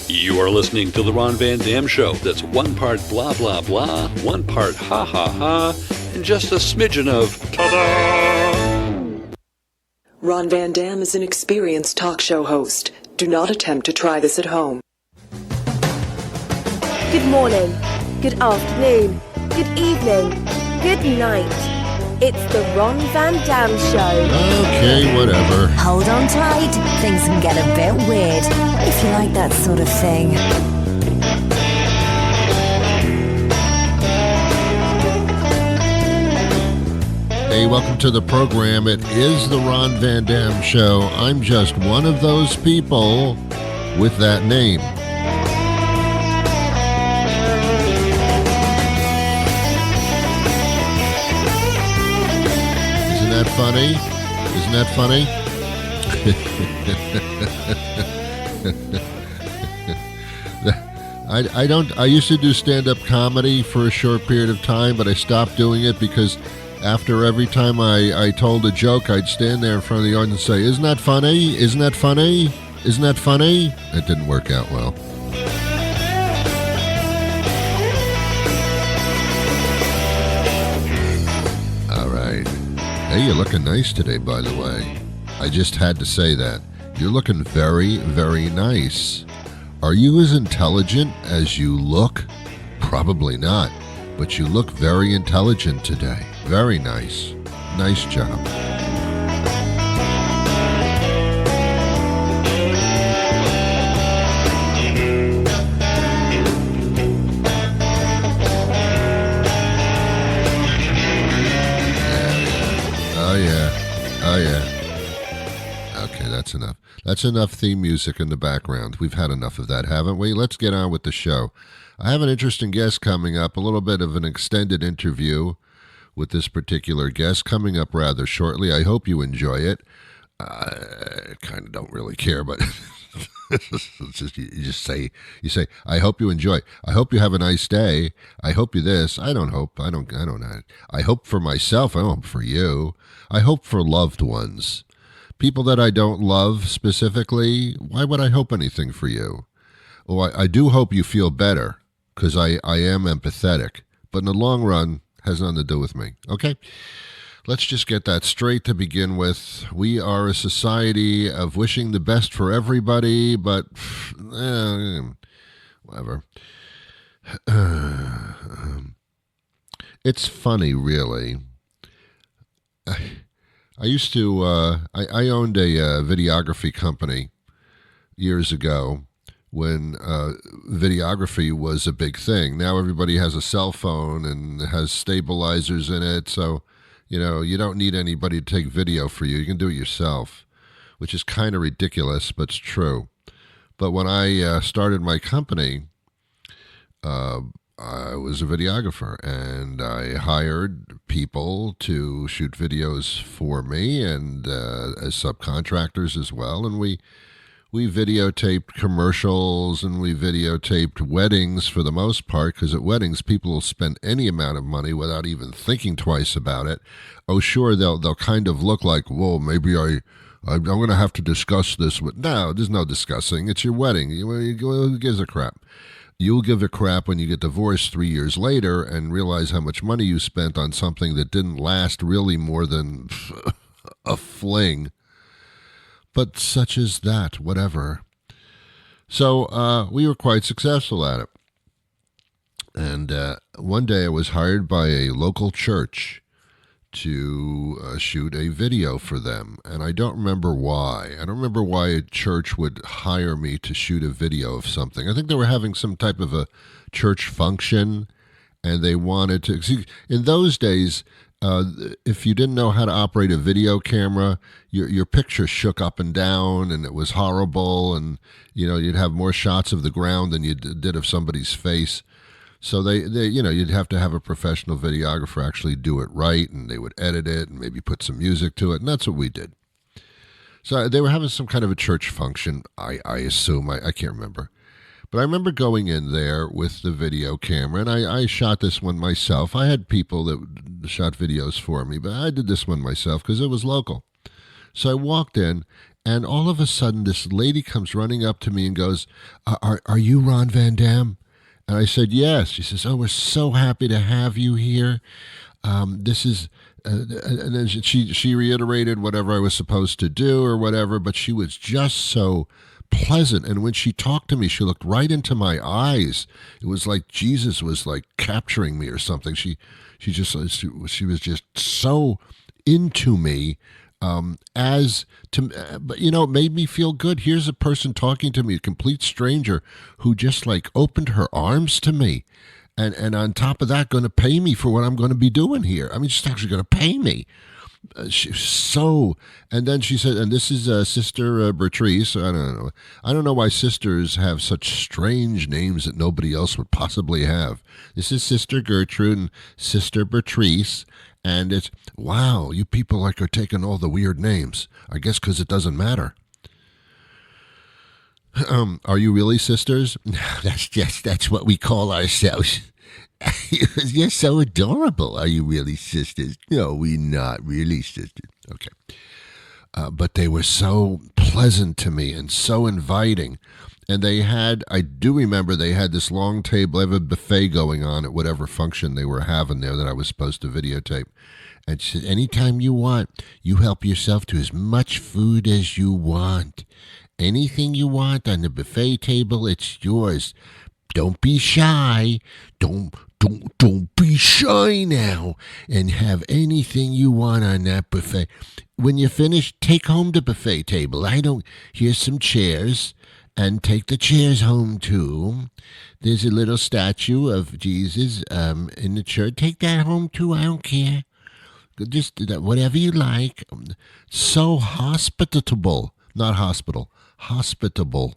You are listening to The Ron Van Dam Show. That's one part blah, blah, blah, one part ha, ha, ha, and just a smidgen of ta-da! Ron Van Dam is an experienced talk show host. Do not attempt to try this at home. Good morning, good afternoon, good evening, good night. It's the Ron Van Dam Show. Okay, whatever. Hold on tight. Things can get a bit weird, if you like that sort of thing. Hey, welcome to the program. It is the Ron Van Dam Show. I'm just one of those people with that name. Isn't that funny? Isn't that funny? I used to do stand-up comedy for a short period of time, but I stopped doing it because after every time I told a joke, I'd stand there in front of the audience and say, "Isn't that funny? Isn't that funny? Isn't that funny?" It didn't work out well. Hey, you're looking nice today, by the way. I just had to say that. You're looking very, very nice. Are you as intelligent as you look? Probably not, but you look very intelligent today. Very nice. Nice job. Oh, yeah. Okay, that's enough. That's enough theme music in the background. We've had enough of that, haven't we? Let's get on with the show. I have an interesting guest coming up, a little bit of an extended interview with this particular guest coming up rather shortly. I hope you enjoy it. I kind of don't really care, but you say, I hope you enjoy. I hope you have a nice day. I hope you this. I don't hope. I don't know. I hope for myself. I don't hope for you. I hope for loved ones. People that I don't love specifically, why would I hope anything for you? Oh, I do hope you feel better, because I am empathetic. But in the long run, has nothing to do with me. Okay? Let's just get that straight to begin with. We are a society of wishing the best for everybody, but whatever. It's funny, really. I used to, I owned a videography company years ago when videography was a big thing. Now everybody has a cell phone and has stabilizers in it, so you don't need anybody to take video for you. You can do it yourself, which is kind of ridiculous, but it's true. But when I started my company, I was a videographer, and I hired people to shoot videos for me and as subcontractors as well. And we videotaped commercials, and we videotaped weddings for the most part, because at weddings, people will spend any amount of money without even thinking twice about it. Oh, sure, they'll kind of look like, whoa, maybe I'm going to have to discuss this with... No, there's no discussing. It's your wedding. Who gives a crap? You'll give a crap when you get divorced 3 years later and realize how much money you spent on something that didn't last really more than a fling. But such as that, whatever. So we were quite successful at it. And one day I was hired by a local church to shoot a video for them. And I don't remember why. I don't remember why a church would hire me to shoot a video of something. I think they were having some type of a church function, and they wanted to... See, in those days, if you didn't know how to operate a video camera, your picture shook up and down, and it was horrible, and you'd have more shots of the ground than you did of somebody's face. So they you'd have to have a professional videographer actually do it right, and they would edit it and maybe put some music to it, and that's what we did. So they were having some kind of a church function, I assume. I can't remember. But I remember going in there with the video camera, and I shot this one myself. I had people that shot videos for me, but I did this one myself because it was local. So I walked in, And all of a sudden, this lady comes running up to me and goes, are you Ron Van Dam? And I said, yes. She says, oh, we're so happy to have you here. This is, and then she reiterated whatever I was supposed to do or whatever, but she was just so pleasant. And when she talked to me, she looked right into my eyes. It was like Jesus was like capturing me or something. She was just so into me. But it made me feel good. Here's a person talking to me, a complete stranger, who just like opened her arms to me, and on top of that, going to pay me for what I'm going to be doing here. I mean, she's actually going to pay me. And then she said, and this is Sister Bertrice. I don't know why sisters have such strange names that nobody else would possibly have. This is Sister Gertrude and Sister Bertrice. And it's, wow, you people are taking all the weird names. I guess because it doesn't matter. Are you really sisters? That's what we call ourselves. You're so adorable. Are you really sisters? No, we're not really sisters. Okay. But they were so pleasant to me and so inviting. And I do remember they had this long table. They have a buffet going on at whatever function they were having there that I was supposed to videotape. And she said, anytime you want, you help yourself to as much food as you want. Anything you want on the buffet table, it's yours. Don't be shy. Don't be shy now and have anything you want on that buffet. When you finish, take home the buffet table. Here's some chairs. And take the chairs home, too. There's a little statue of Jesus in the church. Take that home, too. I don't care. Just whatever you like. So hospitable. Not hospital. Hospitable.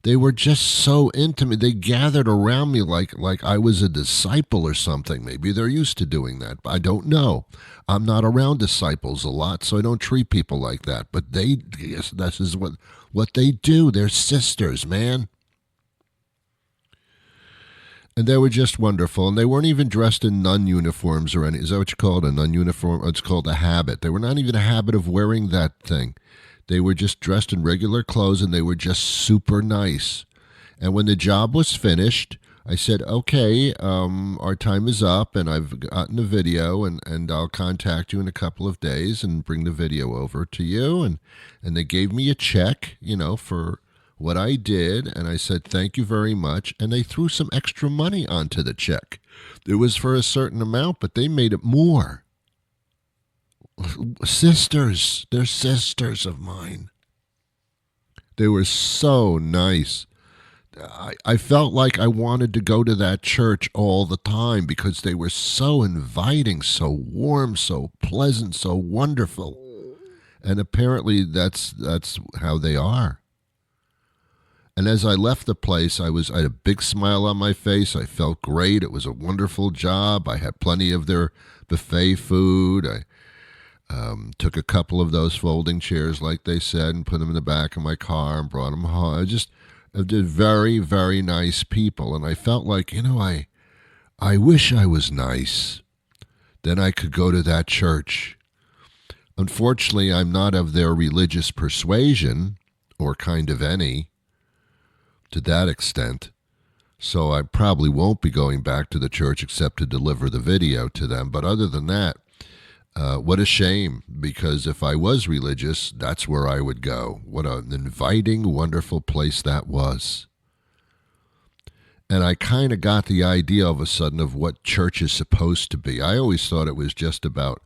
They were just so intimate. They gathered around me like I was a disciple or something. Maybe they're used to doing that. I don't know. I'm not around disciples a lot, so I don't treat people like that. But this is what they do. They're sisters, man. And they were just wonderful. And they weren't even dressed in nun uniforms or anything. Is that what you call it, a nun uniform? It's called a habit. They were not even a habit of wearing that thing. They were just dressed in regular clothes, and they were just super nice. And when the job was finished, I said, okay, our time is up, and I've gotten the video, and I'll contact you in a couple of days and bring the video over to you. And they gave me a check, for what I did, and I said, thank you very much. And they threw some extra money onto the check. It was for a certain amount, but they made it more. Sisters. They're sisters of mine. They were so nice. I felt like I wanted to go to that church all the time because they were so inviting, so warm, so pleasant, so wonderful. And apparently that's how they are. And as I left the place, I had a big smile on my face. I felt great. It was a wonderful job. I had plenty of their buffet food. I took a couple of those folding chairs, like they said, and put them in the back of my car and brought them home. They're very, very nice people. And I felt like, I wish I was nice. Then I could go to that church. Unfortunately, I'm not of their religious persuasion, or kind of any, to that extent. So I probably won't be going back to the church except to deliver the video to them. But other than that, what a shame, because if I was religious, that's where I would go. What an inviting, wonderful place that was. And I kind of got the idea all of a sudden of what church is supposed to be. I always thought it was just about,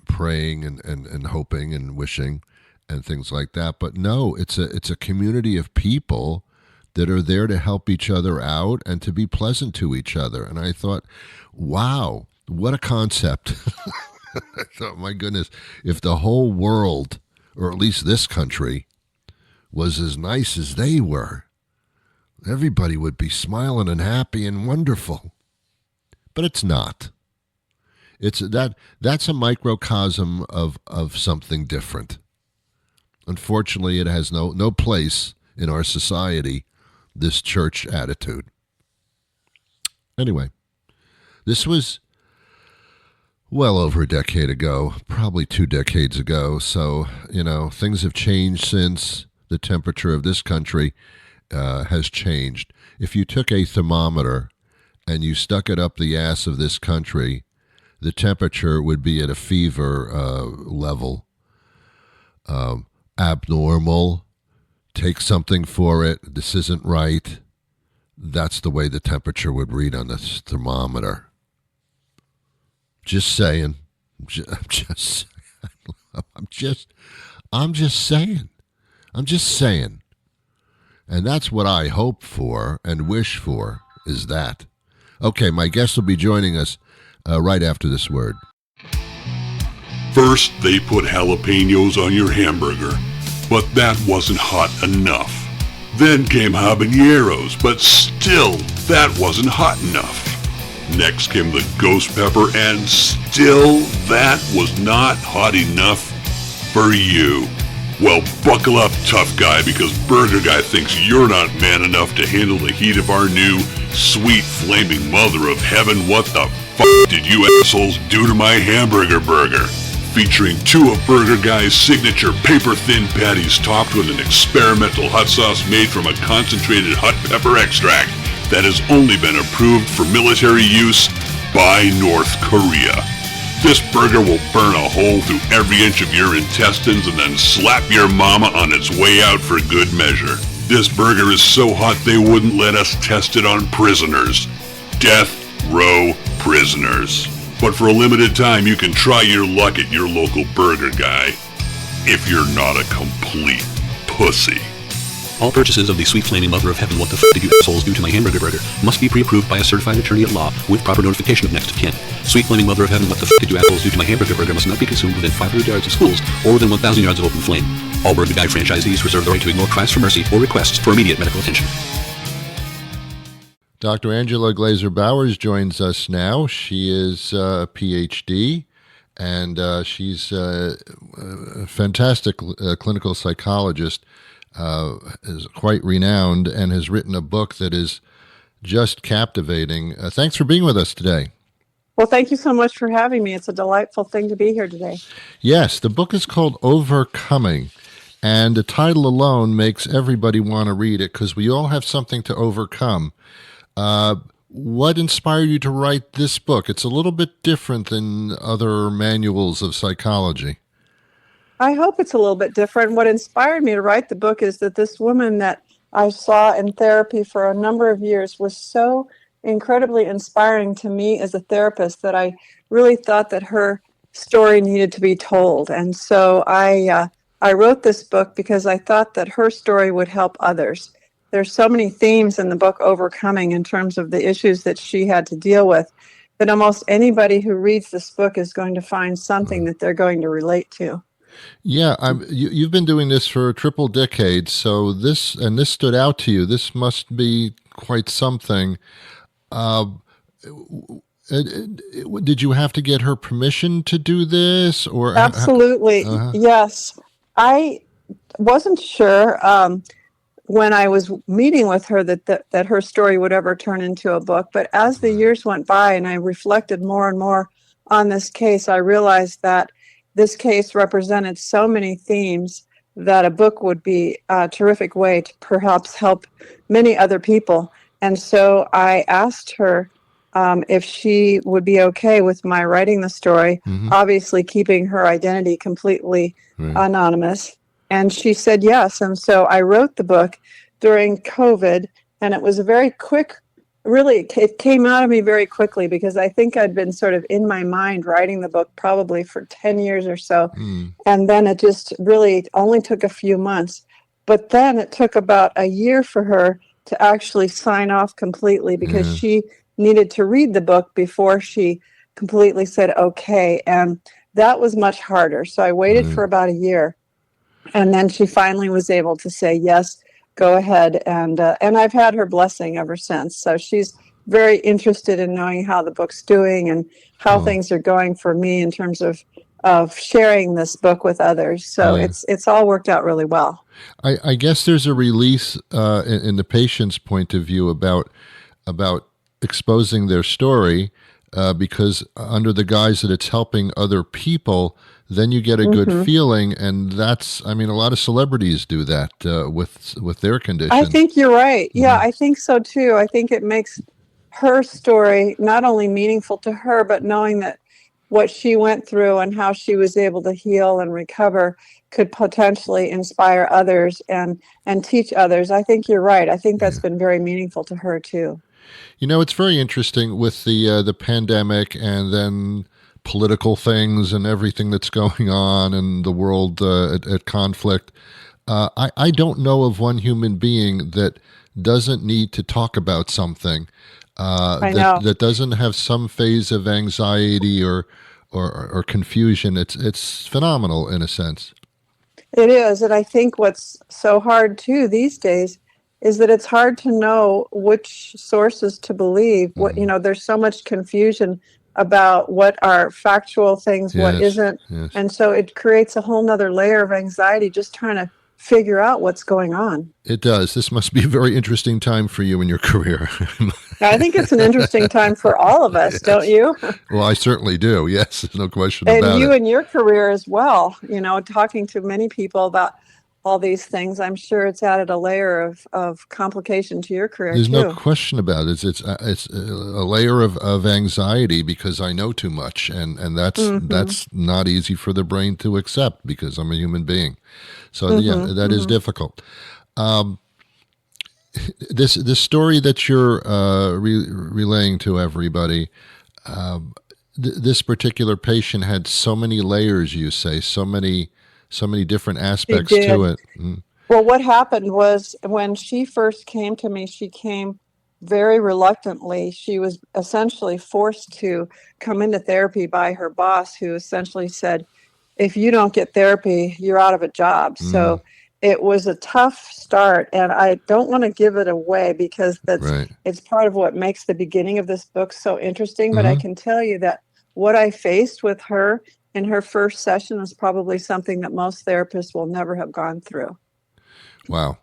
praying and hoping and wishing and things like that. But no, it's a community of people that are there to help each other out and to be pleasant to each other. And I thought, wow, what a concept. I thought, my goodness, if the whole world, or at least this country, was as nice as they were, everybody would be smiling and happy and wonderful. But it's not. That's a microcosm of something different. Unfortunately, it has no place in our society, this church attitude. Anyway, this was well over a decade ago, probably 2 decades ago. So, things have changed since. The temperature of this country has changed. If you took a thermometer and you stuck it up the ass of this country, the temperature would be at a fever level. Abnormal. Take something for it. This isn't right. That's the way the temperature would read on this thermometer. Just saying. I'm just saying. And that's what I hope for and wish for, is that. Okay, my guest will be joining us right after this word. First, they put jalapenos on your hamburger, but that wasn't hot enough. Then came habaneros, but still, that wasn't hot enough. Next came the ghost pepper, and still, that was not hot enough for you. Well, buckle up, tough guy, because Burger Guy thinks you're not man enough to handle the heat of our new, sweet, flaming mother of heaven. What the fuck did you assholes do to my hamburger burger? Featuring 2 of Burger Guy's signature paper-thin patties topped with an experimental hot sauce made from a concentrated hot pepper extract that has only been approved for military use by North Korea. This burger will burn a hole through every inch of your intestines and then slap your mama on its way out for good measure. This burger is so hot they wouldn't let us test it on prisoners. Death row prisoners. But for a limited time, you can try your luck at your local Burger Guy. If you're not a complete pussy. All purchases of the Sweet Flaming Mother of Heaven, what the f*** did you assholes do to my hamburger burger, must be pre-approved by a certified attorney at law with proper notification of next of kin. Sweet Flaming Mother of Heaven, what the f*** did you assholes do to my hamburger burger must not be consumed within 500 yards of schools or within 1,000 yards of open flame. All Burger Guy franchisees reserve the right to ignore cries for mercy or requests for immediate medical attention. Dr. Angela Glazer Bowers joins us now. She is a PhD, and she's a fantastic clinical psychologist, is quite renowned, and has written a book that is just captivating. Thanks for being with us today. Well, thank you so much for having me. It's a delightful thing to be here today. Yes, the book is called Overcoming, and the title alone makes everybody want to read it because we all have something to overcome. What inspired you to write this book? It's a little bit different than other manuals of psychology. I hope it's a little bit different. What inspired me to write the book is that this woman that I saw in therapy for a number of years was so incredibly inspiring to me as a therapist that I really thought that her story needed to be told. And so I wrote this book because I thought that her story would help others. There's so many themes in the book Overcoming in terms of the issues that she had to deal with that almost anybody who reads this book is going to find something that they're going to relate to. Yeah, you've been doing this for a triple decade, so this stood out to you. This must be quite something. Did you have to get her permission to do this, or absolutely? Yes, I wasn't sure when I was meeting with her that her story would ever turn into a book. But as the years went by and I reflected more and more on this case, I realized that this case represented so many themes that a book would be a terrific way to perhaps help many other people. And so I asked her if she would be okay with my writing the story, obviously keeping her identity completely anonymous. And she said yes. And so I wrote the book during COVID, and it was a very quick, really, it came out of me very quickly because I think I'd been sort of in my mind writing the book probably for 10 years or so. And then it just really only took a few months. But then it took about a year for her to actually sign off completely because she needed to read the book before she completely said okay. And that was much harder. So I waited for about a year. And then she finally was able to say, yes, go ahead. And I've had her blessing ever since. So she's very interested in knowing how the book's doing and how things are going for me in terms of sharing this book with others. So it's all worked out really well. I guess there's a release in the patient's point of view about exposing their story. because under the guise that it's helping other people, then you get a good feeling, and that's, I mean, a lot of celebrities do that with their condition. I think you're right. Yeah, I think so too. I think it makes her story not only meaningful to her, but knowing that what she went through and how she was able to heal and recover could potentially inspire others and teach others. I think you're right. I think that's been very meaningful to her too. You know, it's very interesting with the pandemic and then political things and everything that's going on and the world at conflict. I don't know of one human being that doesn't need to talk about something, that doesn't have some phase of anxiety or confusion. It's phenomenal in a sense. It is. And I think what's so hard too these days is that it's hard to know which sources to believe. What, there's so much confusion about what are factual things, what isn't. Yes. And so it creates a whole nother layer of anxiety just trying to figure out what's going on. It does. This must be a very interesting time for you in your career. I think it's an interesting time for all of us, don't you? Well, I certainly do. Yes, there's no question about it. And you in your career as well, talking to many people about all these things, I'm sure it's added a layer of complication to your career. There's too. no question about it. It's a layer of anxiety because I know too much, and that's not easy for the brain to accept because I'm a human being. So that is difficult. This story that you're relaying to everybody, this particular patient had so many layers. You say so many different aspects to it. Well, what happened was when she first came to me, she came very reluctantly. She was essentially forced to come into therapy by her boss, who essentially said, if you don't get therapy, you're out of a job. So it was a tough start, and I don't want to give it away because it's part of what makes the beginning of this book so interesting. But I can tell you that what I faced with her in her first session is probably something that most therapists will never have gone through. Wow.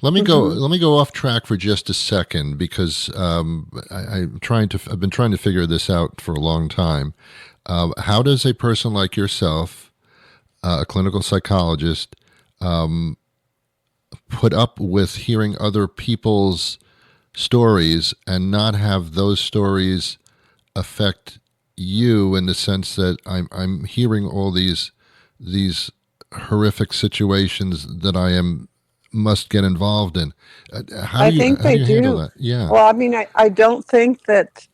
Let me go off track for just a second because I've been trying to figure this out for a long time. How does a person like yourself, a clinical psychologist, put up with hearing other people's stories and not have those stories affect you in the sense that I'm hearing all these horrific situations that I must get involved in? How do you handle that? Yeah. Well, I mean, I don't think that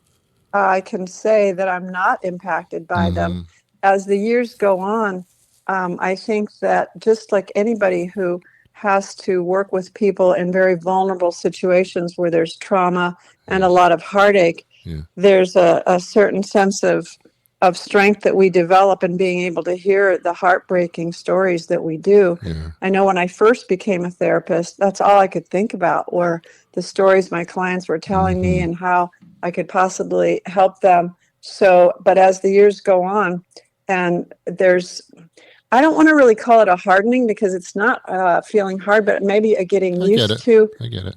I can say that I'm not impacted by them. As the years go on, I think that just like anybody who has to work with people in very vulnerable situations where there's trauma and a lot of heartache, there's a certain sense of strength that we develop in being able to hear the heartbreaking stories that we do. I know when I first became a therapist, that's all I could think about were the stories my clients were telling me and how I could possibly help them. So, but as the years go on, and I don't want to really call it a hardening because it's not feeling hard, but maybe a getting used to,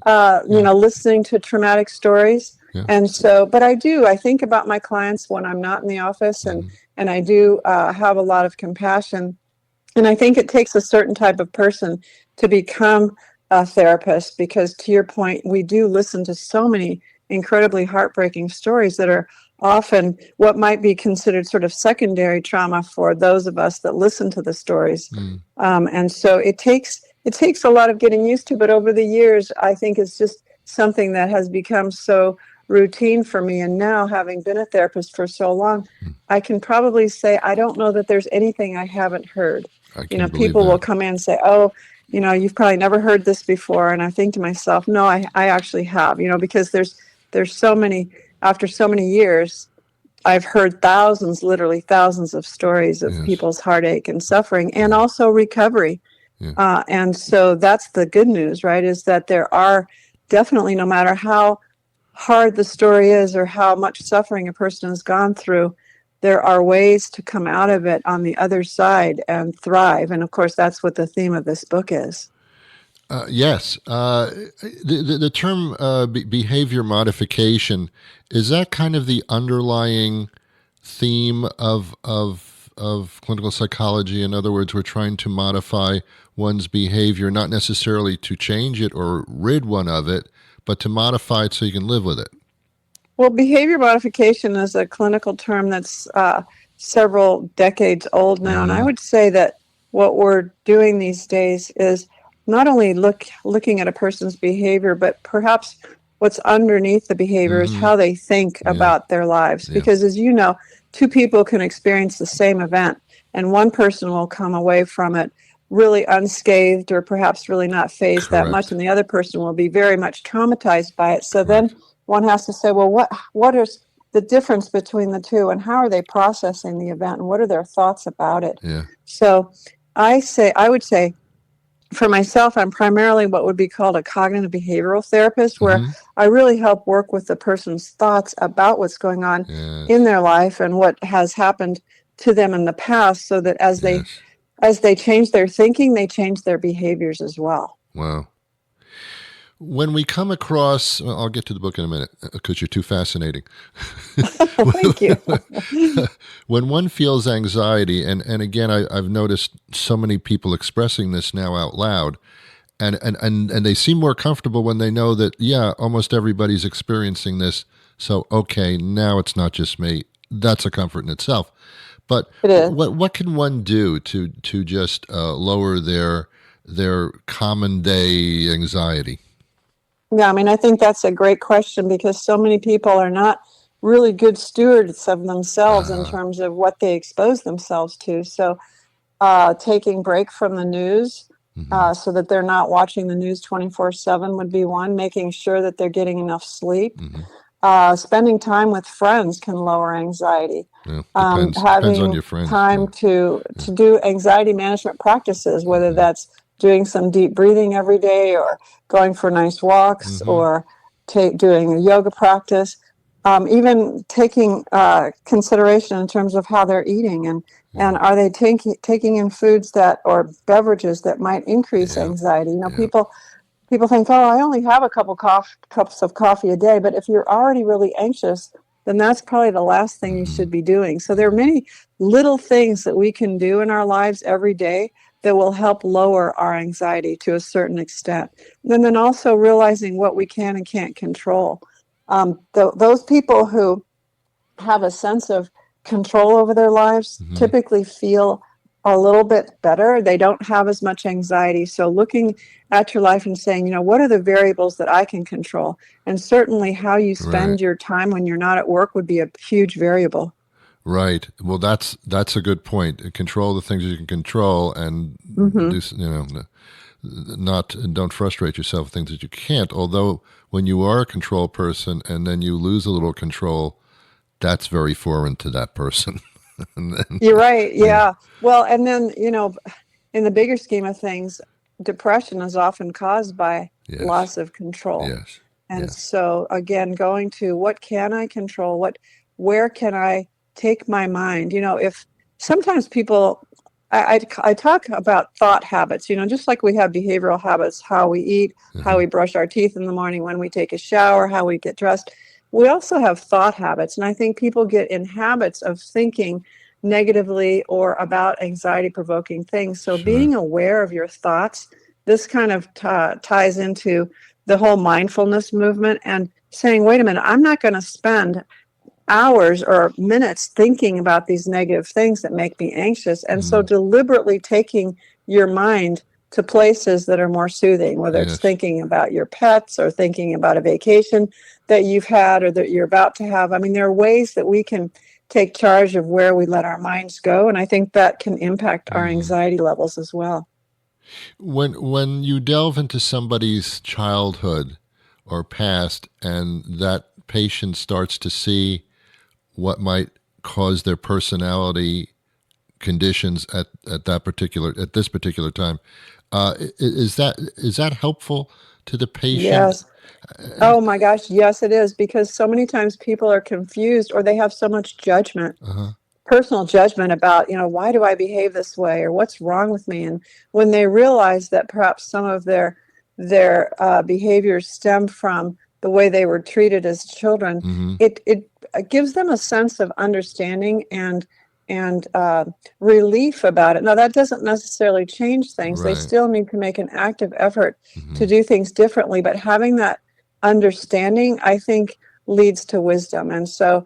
listening to traumatic stories. And so, but I think about my clients when I'm not in the office, and I do have a lot of compassion. And I think it takes a certain type of person to become a therapist because, to your point, we do listen to so many incredibly heartbreaking stories that are often what might be considered sort of secondary trauma for those of us that listen to the stories. And so it takes a lot of getting used to, but over the years, I think it's just something that has become so routine for me. And now, having been a therapist for so long, I can probably say I don't know that there's anything I haven't heard. People will come in and say, oh, you've probably never heard this before. And I think to myself, no, I actually have, because there's so many, after so many years, I've heard literally thousands of stories of people's heartache and suffering and also recovery. And so that's the good news, right? Is that there are definitely, no matter how hard the story is or how much suffering a person has gone through, there are ways to come out of it on the other side and thrive. And of course, that's what the theme of this book is. Yes. The term behavior modification, is that kind of the underlying theme of clinical psychology? In other words, we're trying to modify one's behavior, not necessarily to change it or rid one of it, but to modify it so you can live with it. Well, behavior modification is a clinical term that's several decades old now, and I would say that what we're doing these days is not only looking at a person's behavior, but perhaps what's underneath the behavior is how they think about their lives. Because as you know, two people can experience the same event, and one person will come away from it really unscathed or perhaps really not phased that much, and the other person will be very much traumatized by it. So then one has to say, well, what is the difference between the two, and how are they processing the event, and what are their thoughts about it? So I would say, for myself, I'm primarily what would be called a cognitive behavioral therapist, where I really help work with the person's thoughts about what's going on in their life and what has happened to them in the past, so that as they change their thinking, they change their behaviors as well. Wow. When we come across, well, I'll get to the book in a minute because you're too fascinating. Thank you. When one feels anxiety, and again, I've noticed so many people expressing this now out loud, and they seem more comfortable when they know that, almost everybody's experiencing this. So, okay, now it's not just me. That's a comfort in itself. But what can one do to just lower their common day anxiety? Yeah, I mean, I think that's a great question, because so many people are not really good stewards of themselves in terms of what they expose themselves to. So taking break from the news so that they're not watching the news 24/7 would be one. Making sure that they're getting enough sleep. Spending time with friends can lower anxiety. Depends on your friends. Time to do anxiety management practices, whether that's doing some deep breathing every day, or going for nice walks, or doing a yoga practice, even taking consideration in terms of how they're eating, and are they taking in foods or beverages that might increase anxiety. People think, oh, I only have a couple cups of coffee a day, but if you're already really anxious, then that's probably the last thing you should be doing. So there are many little things that we can do in our lives every day that will help lower our anxiety to a certain extent. And then also realizing what we can and can't control. Those people who have a sense of control over their lives typically feel a little bit better. They don't have as much anxiety. So looking at your life and saying, what are the variables that I can control? And certainly how you spend your time when you're not at work would be a huge variable. Right. Well, that's a good point. Control the things you can control, and don't frustrate yourself with things that you can't. Although when you are a control person and then you lose a little control, that's very foreign to that person. You're right. Yeah. Well, and then, in the bigger scheme of things, depression is often caused by loss of control. Yes. And so again, going to what can I control? Where can I take my mind? If sometimes people, I talk about thought habits, just like we have behavioral habits, how we eat, how we brush our teeth in the morning, when we take a shower, how we get dressed. We also have thought habits. And I think people get in habits of thinking negatively or about anxiety-provoking things. So being aware of your thoughts, this kind of ties into the whole mindfulness movement, and saying, wait a minute, I'm not going to spend hours or minutes thinking about these negative things that make me anxious. And so deliberately taking your mind to places that are more soothing, whether it's thinking about your pets or thinking about a vacation that you've had or that you're about to have. I mean, there are ways that we can take charge of where we let our minds go. And I think that can impact our anxiety levels as well. When you delve into somebody's childhood or past, and that patient starts to see what might cause their personality conditions at this particular time, is that helpful to the patient? Yes. Oh my gosh, yes, it is, because so many times people are confused, or they have so much judgment, personal judgment about, why do I behave this way, or what's wrong with me? And when they realize that perhaps some of their their behaviors stem from the way they were treated as children, it gives them a sense of understanding and relief about it. Now, that doesn't necessarily change things. They still need to make an active effort to do things differently, but having that understanding, I think, leads to wisdom. And so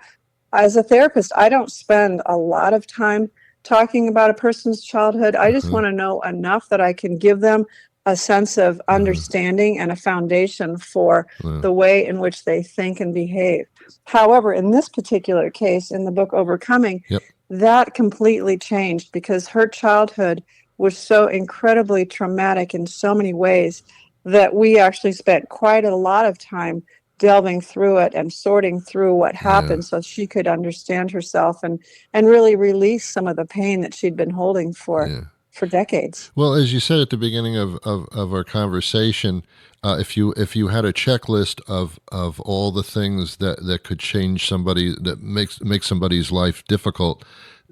as a therapist, I don't spend a lot of time talking about a person's childhood. I just want to know enough that I can give them a sense of understanding and a foundation for the way in which they think and behave. However, in this particular case, in the book Overcoming, that completely changed because her childhood was so incredibly traumatic in so many ways that we actually spent quite a lot of time delving through it and sorting through what happened so she could understand herself and really release some of the pain that she'd been holding for decades. Well, as you said at the beginning of our conversation, if you had a checklist of all the things that could change somebody, that make somebody's life difficult,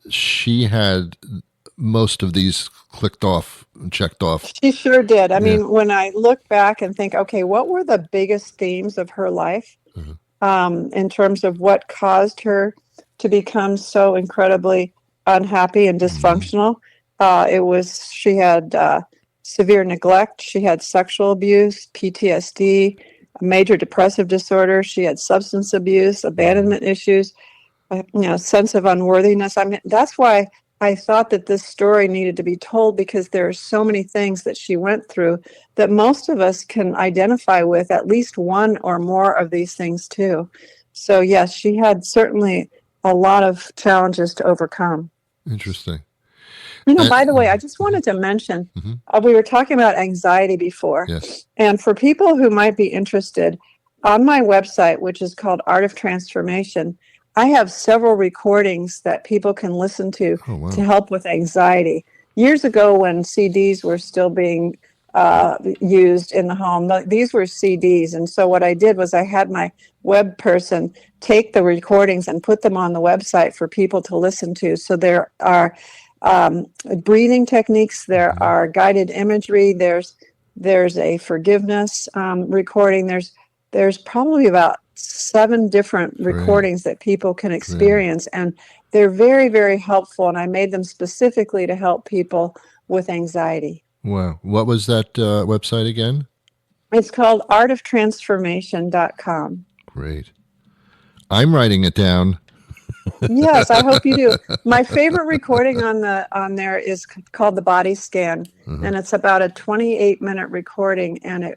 she had most of these checked off. She sure did. I mean, when I look back and think, okay, what were the biggest themes of her life in terms of what caused her to become so incredibly unhappy and dysfunctional? She had severe neglect. She had sexual abuse, PTSD, a major depressive disorder. She had substance abuse, abandonment issues, sense of unworthiness. I mean, that's why I thought that this story needed to be told, because there are so many things that she went through that most of us can identify with at least one or more of these things too. So yes, she had certainly a lot of challenges to overcome. Interesting. By the way, I just wanted to mention, we were talking about anxiety before. Yes. And for people who might be interested, on my website, which is called Art of Transformation, I have several recordings that people can listen to to help with anxiety. Years ago, when CDs were still being used in the home, these were CDs. And so what I did was I had my web person take the recordings and put them on the website for people to listen to. So there are breathing techniques, there are guided imagery, there's a forgiveness recording, there's probably about 7 different recordings that people can experience, and they're very, very helpful, and I made them specifically to help people with anxiety. Wow. What was that website again? It's called artoftransformation.com. Great. I'm writing it down. Yes, I hope you do. My favorite recording on there is called The Body Scan, and it's about a 28-minute recording, and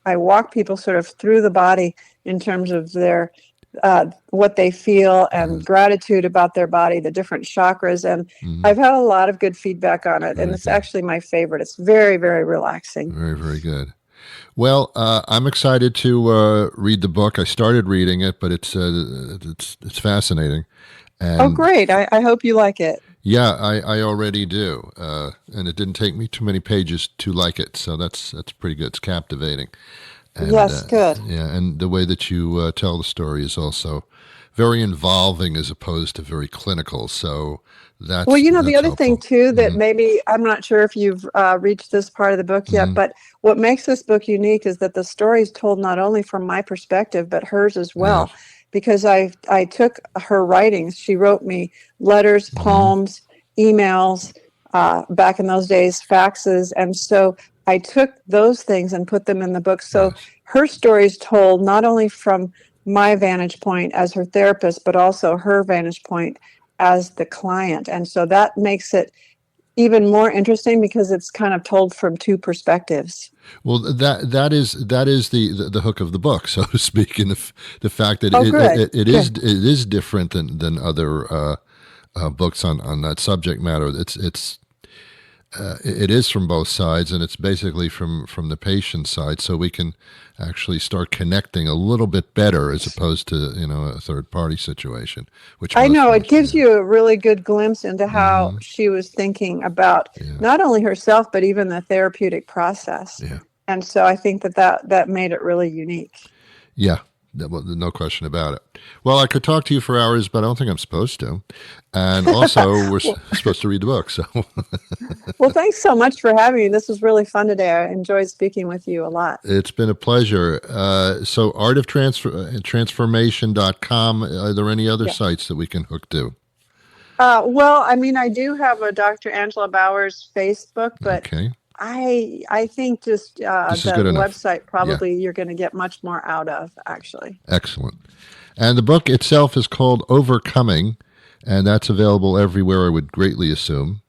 I walk people sort of through the body in terms of their what they feel and gratitude about their body, the different chakras, and I've had a lot of good feedback on it, and it's actually my favorite. It's very, very relaxing. Very, very good. Well, I'm excited to read the book. I started reading it, but it's fascinating. And great! I hope you like it. Yeah, I already do, and it didn't take me too many pages to like it, so that's pretty good. It's captivating. And, yes, good. Yeah, and the way that you tell the story is also very involving as opposed to very clinical. So that's the other helpful. thing too that maybe I'm not sure if you've reached this part of the book yet, but what makes this book unique is that the story is told not only from my perspective but hers as well. Yes. Because I took her writings. She wrote me letters, poems, emails, back in those days, faxes. And so I took those things and put them in the book. So her story is told not only from my vantage point as her therapist, but also her vantage point as the client. And so that makes it even more interesting because it's kind of told from 2 perspectives. Well, that is the hook of the book, so to speak, in the fact that it is different than other books on that subject matter. It is from both sides, and it's basically from the patient side, so we can actually start connecting a little bit better as opposed to a third party situation. Which I know it gives you a really good glimpse into how she was thinking about not only herself but even the therapeutic process. Yeah. And so I think that made it really unique. Yeah, No question about it. Well, I could talk to you for hours, but I don't think I'm supposed to. And also, we're supposed to read the book. So, well, thanks so much for having me. This was really fun today. I enjoyed speaking with you a lot. It's been a pleasure. So, artoftransformation.com. Are there any other sites that we can hook to? Well, I mean, I do have a Dr. Angela Bowers Facebook, but okay. I think just the website probably you're going to get much more out of, actually. Excellent. And the book itself is called Overcoming, and that's available everywhere, I would greatly assume.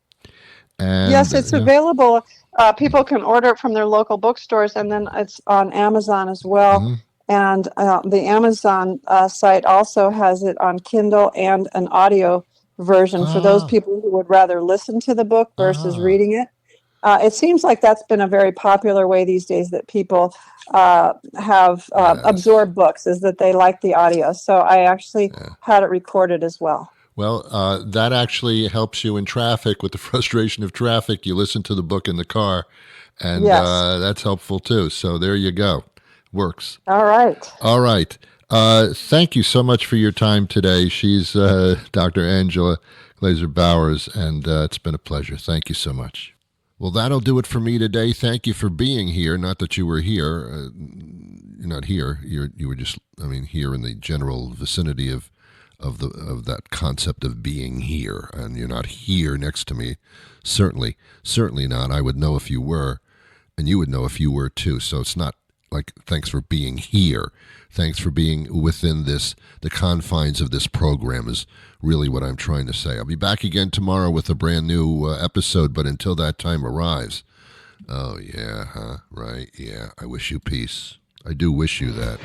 And, yes, it's available. People can order it from their local bookstores, and then it's on Amazon as well. Mm-hmm. And the Amazon site also has it on Kindle and an audio version for those people who would rather listen to the book versus reading it. It seems like that's been a very popular way these days that people have absorbed books, is that they like the audio. So I actually had it recorded as well. Well, that actually helps you in traffic with the frustration of traffic. You listen to the book in the car, and that's helpful too. So there you go. Works. All right. All right. Thank you so much for your time today. She's Dr. Angela Glazer Bowers, and it's been a pleasure. Thank you so much. Well, that'll do it for me today. Thank you for being here. Not that you were here. You're not here. You were just, here in the general vicinity of that concept of being here. And you're not here next to me. Certainly not. I would know if you were, and you would know if you were too. So it's not like, thanks for being here. Thanks for being within the confines of this program is really what I'm trying to say. I'll be back again tomorrow with a brand new episode, but until that time arrives, oh yeah, huh? Right, yeah, I wish you peace. I do wish you that.